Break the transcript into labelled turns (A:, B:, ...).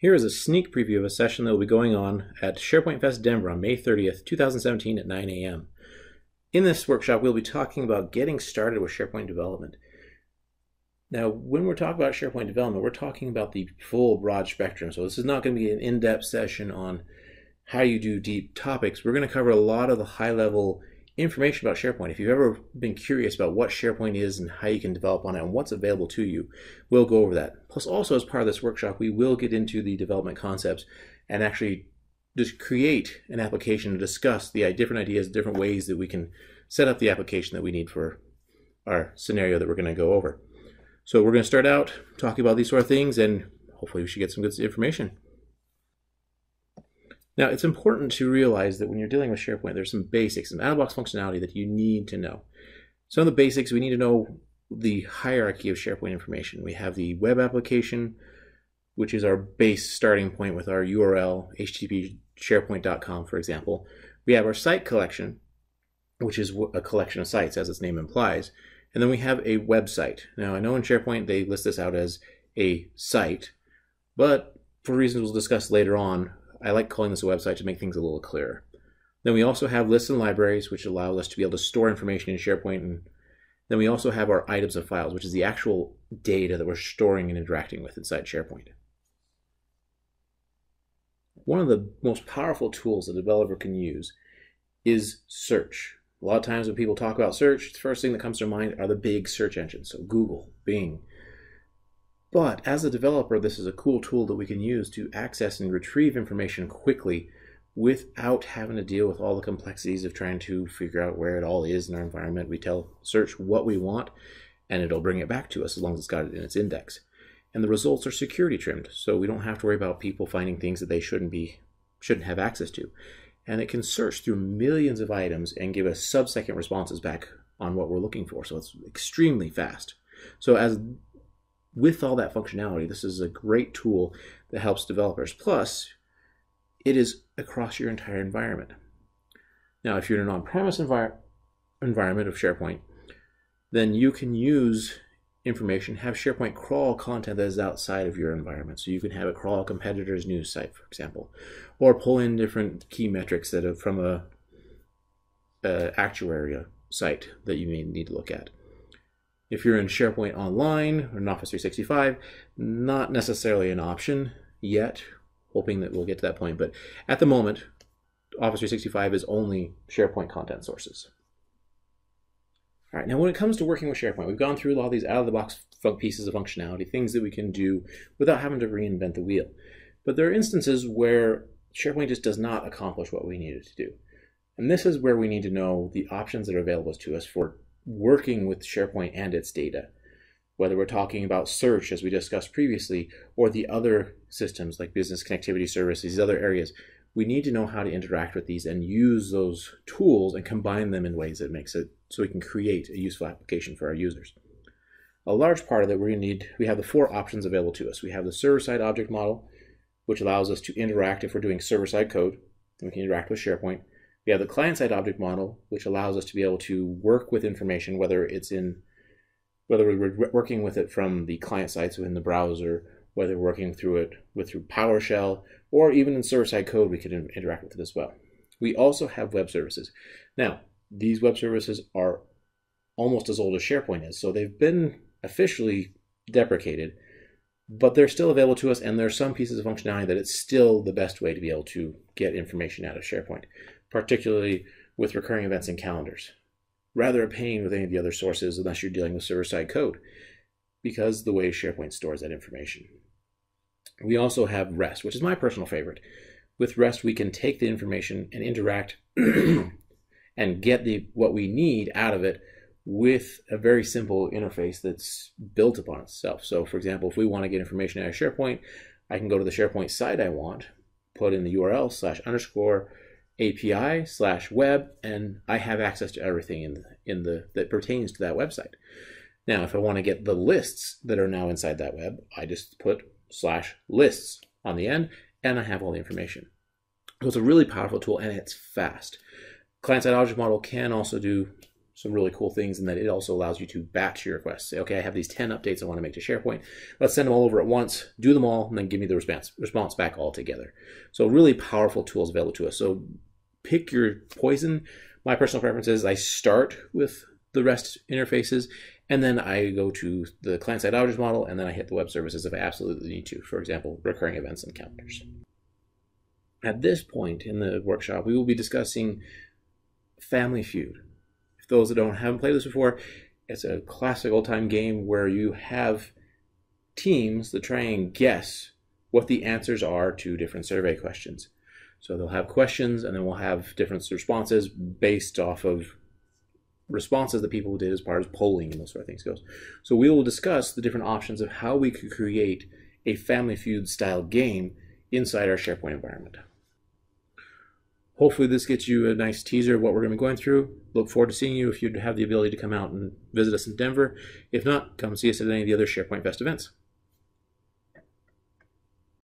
A: Here is a sneak preview of a session that will be going on at SharePoint Fest Denver on May 30th, 2017 at 9 a.m. In this workshop, we'll be talking about getting started with SharePoint development. Now, when we're talking about SharePoint development, we're talking about the full broad spectrum. So this is not going to be an in-depth session on how you do deep topics. We're going to cover a lot of the high-level information about SharePoint. If you've ever been curious about what SharePoint is and how you can develop on it and what's available to you, we'll go over that. Plus, also as part of this workshop, we will get into the development concepts and actually just create an application to discuss the different ideas, different ways that we can set up the application that we need for our scenario that we're going to go over. So we're going to start out talking about these sort of things, and hopefully we should get some good information. Now, it's important to realize that when you're dealing with SharePoint, there's some basics, some out-of-the-box functionality that you need to know. Some of the basics, we need to know the hierarchy of SharePoint information. We have the web application, which is our base starting point with our URL, http sharepoint.com, for example. We have our site collection, which is a collection of sites, as its name implies. And then we have a website. Now, I know in SharePoint they list this out as a site, but for reasons we'll discuss later on, I like calling this a website to make things a little clearer. Then we also have lists and libraries, which allow us to be able to store information in SharePoint. And then we also have our items of files, which is the actual data that we're storing and interacting with inside SharePoint. One of the most powerful tools a developer can use is search. A lot of times when people talk about search, the first thing that comes to mind are the big search engines, so Google, Bing. But as a developer, this is a cool tool that we can use to access and retrieve information quickly without having to deal with all the complexities of trying to figure out where it all is in our environment. We tell search what we want, and it'll bring it back to us as long as it's got it in its index. And the results are security trimmed, so we don't have to worry about people finding things that they shouldn't have access to. And it can search through millions of items and give us sub-second responses back on what we're looking for. So it's extremely fast. So with all that functionality, this is a great tool that helps developers. Plus, it is across your entire environment. Now, if you're in an on-premise environment of SharePoint, then you can use information, have SharePoint crawl content that is outside of your environment. So you can have it crawl a competitor's news site, for example, or pull in different key metrics that are from a actuary site that you may need to look at. If you're in SharePoint Online or in Office 365, not necessarily an option yet, hoping that we'll get to that point. But at the moment, Office 365 is only SharePoint content sources. All right, now when it comes to working with SharePoint, we've gone through all these out-of-the-box pieces of functionality, things that we can do without having to reinvent the wheel. But there are instances where SharePoint just does not accomplish what we need it to do. And this is where we need to know the options that are available to us for working with SharePoint and its data. Whether we're talking about search, as we discussed previously, or the other systems like business connectivity services, these other areas, we need to know how to interact with these and use those tools and combine them in ways that makes it so we can create a useful application for our users. A large part of that we have the four options available to us. We have the server-side object model, which allows us to interact if we're doing server-side code, and we can interact with SharePoint. We have the client-side object model, which allows us to be able to work with information, whether we're working with it from the client side, so in the browser, whether we're working through PowerShell, or even in server-side code, we can interact with it as well. We also have web services. Now, these web services are almost as old as SharePoint is, so they've been officially deprecated, but they're still available to us, and there are some pieces of functionality that it's still the best way to be able to get information out of SharePoint, particularly with recurring events and calendars. Rather a pain with any of the other sources unless you're dealing with server-side code, because the way SharePoint stores that information. We also have REST, which is my personal favorite. With REST, we can take the information and interact and get what we need out of it with a very simple interface that's built upon itself. So for example, if we want to get information out of SharePoint, I can go to the SharePoint site I want, put in the URL /API/web, and I have access to everything that pertains to that website. Now, if I want to get the lists that are now inside that web, I just put /lists on the end, and I have all the information. So it's a really powerful tool, and it's fast. Client-side object model can also do some really cool things in that it also allows you to batch your requests. Say, okay, I have these 10 updates I want to make to SharePoint. Let's send them all over at once, do them all, and then give me the response back all together. So really powerful tools available to us. So pick your poison. My personal preference is I start with the REST interfaces, and then I go to the client-side object model, and then I hit the web services if I absolutely need to. For example, recurring events and calendars. At this point in the workshop, we will be discussing Family Feud. If those that haven't played this before, it's a classic old-time game where you have teams that try and guess what the answers are to different survey questions. So they'll have questions, and then we'll have different responses based off of responses that people did as part of polling and those sort of things goes. So we will discuss the different options of how we could create a Family Feud style game inside our SharePoint environment. Hopefully this gets you a nice teaser of what we're going to be going through. Look forward to seeing you if you have the ability to come out and visit us in Denver. If not, come see us at any of the other SharePoint Fest events.